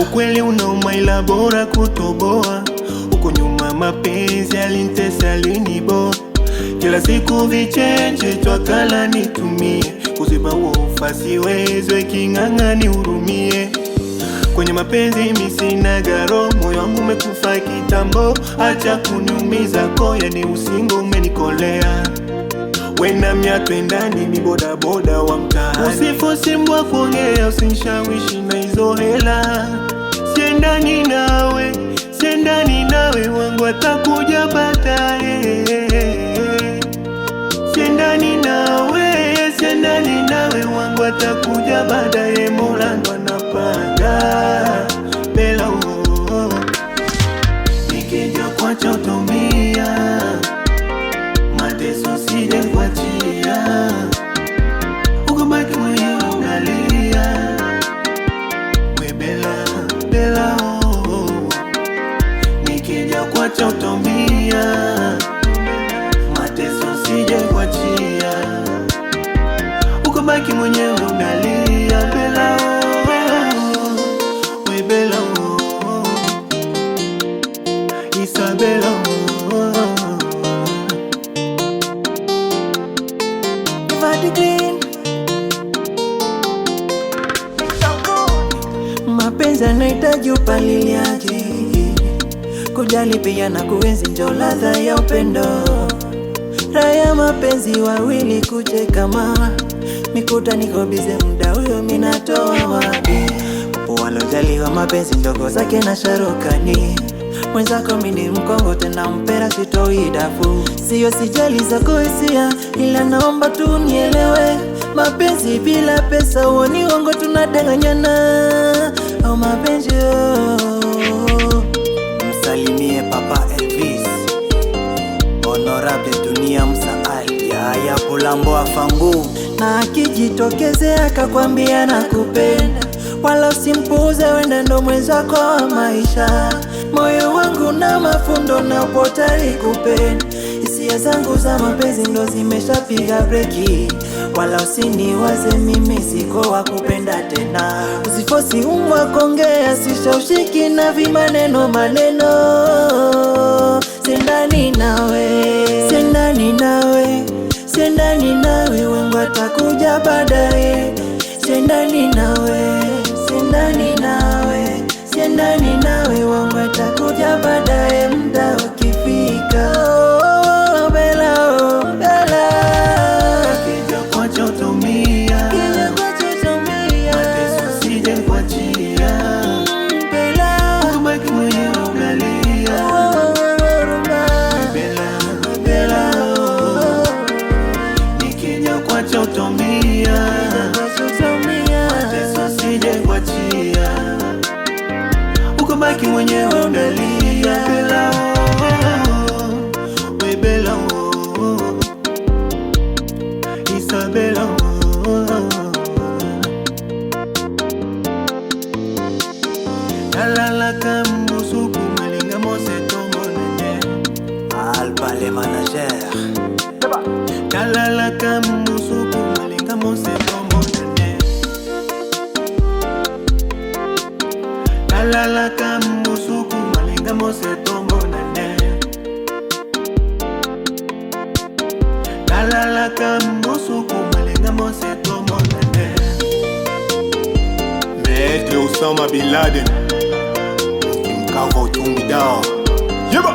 Ukweli unauma ila bora kutoboa. Uko nyuma mapenzi yalinitesa yalinibo. Kila siku vichenje twakala nitumie. Kuziba ufa siwezi king'ang'a nihurumie. Kwenye mapenzi mimi sina garo, moyo wangu umekufa kitambo. Acha kuniumiza koya ni usingo umenikolea. Wena miatwendani ni boda boda wa mtaani. Usifosi mbwa kuongea, usinishawishi na hizo hela. Siendani nawe, siendani nawe, wangu atakuja baadaye. Siendani nawe, siendani nawe, wangu atakuja baadaye. Mola ndo anapanga. Bella oh, nikija kuacha utumia. Mateso sije kuachia. Ukabaki mwenyewe unalia. We Bella, Bella oh, nikija kuacha utumia. Mateso sije kuachia. Ukabaki mwenyewe unalia. Bella oh, we Bella oh, Isabella oh. Mapenzi yanahitaji upaliliaji, kujali pia na kuenzi ndio ladha ya upendo. Raya mapenzi wawili kucheka mama, mikuta niko bize muda huyo minatoa wapi. Walojaliwa mapenzi ndogo zake na sharukani. Mwenzako mini mkongo tena mpera sitoi dafu. Sio sijali zako hisia ila naomba tu nielewe. Mapenzi bila pesa uoni wango tunadanganyana. Au mapenzi msalimie Papa Elvis, Honorable Dunia Msaali ya Pulambo afangu. Na akijitokezea akakwambia nakupenda, wala usimpuuze, wenda ndo mwenzako wa maisha. Moyo wangu na mafundo na upo tayari kupenda. Hisia zangu za mapenzi ndo zimeshapiga breki, wala usiniwaze mimi siko wa kupenda tena. Usifosi umwa kongea, sishaushiki na vimaneno maneno. Sendani nawe, sendani nawe, sendani nawe, wangu atakuja baadaye. Sendani nawe, sendani nawe, sendani nawe, wangu atakuja baadaye muda ukifika. Oh, Bella, oh, Bella. Nikija kuacha utumia. Mateso sije kuachia. Bella, ukabaki mwenyewe unalia. Bella, Bella oh, nikija kuacha utumia. Mateso sije kuachia. Ukabaki mwenyewe unalia. Bella oh, we Bella oh, Isabella oh. Kalala kambusu kumalinga mose tomonene. Alba le manager. Kalala kambusu kumalinga mose tomonene. Kalala kambusu kumalinga mose tomonene. Kalala kambusu kumalinga mose tomonene. Maître Osama Bin Laden, Mkava utumbi dawa. Yeba!